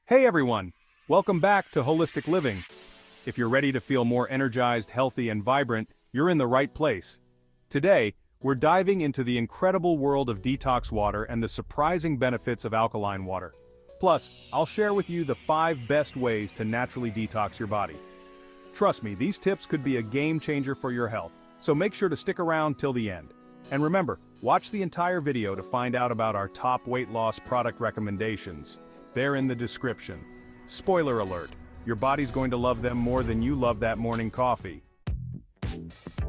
Hey everyone! Welcome back to Holistic Living. If you're ready to feel more energized, healthy, and vibrant, you're in the right place. Today, we're diving into the incredible world of detox water and the surprising benefits of alkaline water. Plus, I'll share with you the 5 best ways to naturally detox your body. Trust me, these tips could be a game changer for your health, so make sure to stick around till the end. And remember, watch the entire video to find out about our top weight loss product recommendations. They're in the description. Spoiler alert, your body's going to love them more than you love that morning coffee.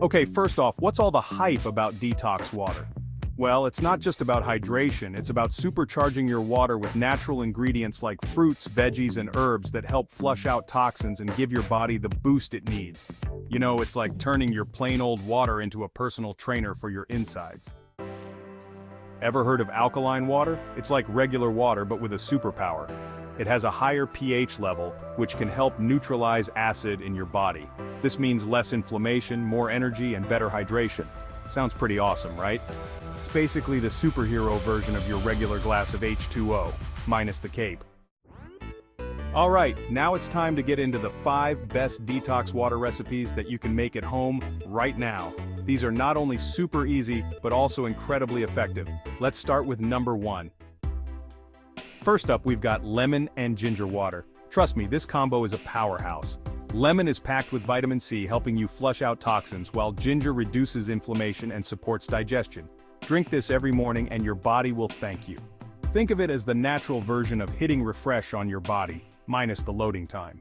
Okay, first off, what's all the hype about detox water? Well, it's not just about hydration, it's about supercharging your water with natural ingredients like fruits, veggies, and herbs that help flush out toxins and give your body the boost it needs. You know, it's like turning your plain old water into a personal trainer for your insides. Ever heard of alkaline water? It's like regular water but with a superpower. It has a higher pH level, which can help neutralize acid in your body. This means less inflammation, more energy, and better hydration. Sounds pretty awesome, right? It's basically the superhero version of your regular glass of H2O, minus the cape. Alright, now it's time to get into the 5 best detox water recipes that you can make at home right now. These are not only super easy, but also incredibly effective. Let's start with number 1. First up, we've got lemon and ginger water. Trust me, this combo is a powerhouse. Lemon is packed with vitamin C, helping you flush out toxins, while ginger reduces inflammation and supports digestion. Drink this every morning and your body will thank you. Think of it as the natural version of hitting refresh on your body, minus the loading time.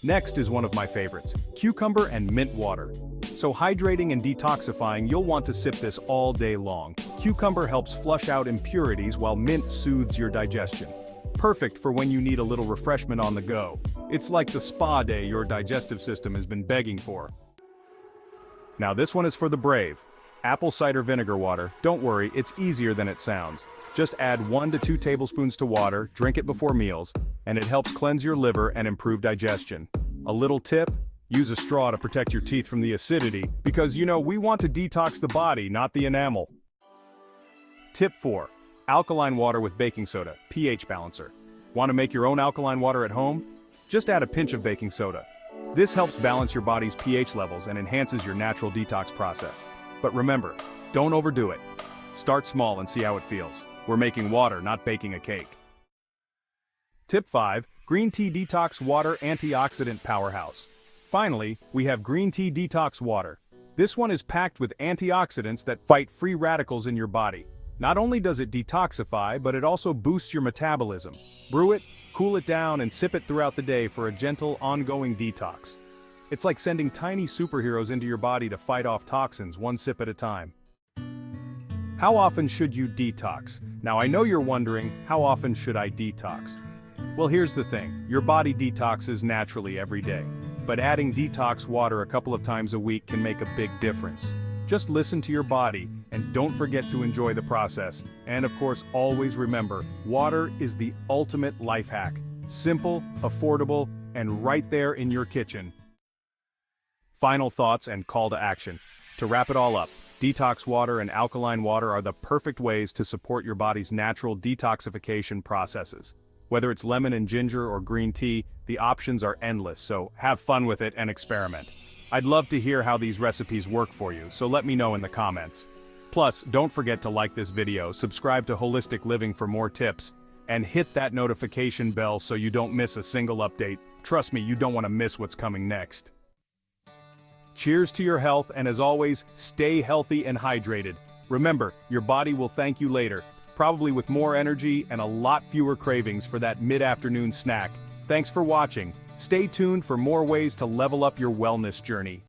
Next is one of my favorites, cucumber and mint water. So hydrating and detoxifying, you'll want to sip this all day long. Cucumber helps flush out impurities while mint soothes your digestion. Perfect for when you need a little refreshment on the go. It's like the spa day your digestive system has been begging for. Now this one is for the brave. Apple cider vinegar water. Don't worry, it's easier than it sounds. Just add 1 to 2 tablespoons to water, drink it before meals, and it helps cleanse your liver and improve digestion. A little tip? Use a straw to protect your teeth from the acidity, because you know we want to detox the body, not the enamel. Tip 4. Alkaline water with baking soda, pH balancer. Want to make your own alkaline water at home? Just add a pinch of baking soda. This helps balance your body's pH levels and enhances your natural detox process. But remember, don't overdo it. Start small and see how it feels. We're making water, not baking a cake. Tip 5. Green tea detox water antioxidant powerhouse. Finally, we have green tea detox water. This one is packed with antioxidants that fight free radicals in your body. Not only does it detoxify, but it also boosts your metabolism. Brew it, cool it down, and sip it throughout the day for a gentle, ongoing detox. It's like sending tiny superheroes into your body to fight off toxins, one sip at a time. How often should you detox? Now I know you're wondering, how often should I detox? Well, here's the thing, your body detoxes naturally every day. But adding detox water a couple of times a week can make a big difference. Just listen to your body, and don't forget to enjoy the process. And of course, always remember, water is the ultimate life hack. Simple, affordable, and right there in your kitchen. Final thoughts and call to action. To wrap it all up, detox water and alkaline water are the perfect ways to support your body's natural detoxification processes. Whether it's lemon and ginger or green tea, the options are endless, so have fun with it and experiment. I'd love to hear how these recipes work for you, so let me know in the comments. Plus, don't forget to like this video, subscribe to Holistic Living for more tips, and hit that notification bell so you don't miss a single update. Trust me, you don't want to miss what's coming next. Cheers to your health, and as always, stay healthy and hydrated. Remember, your body will thank you later, probably with more energy and a lot fewer cravings for that mid-afternoon snack. Thanks for watching. Stay tuned for more ways to level up your wellness journey.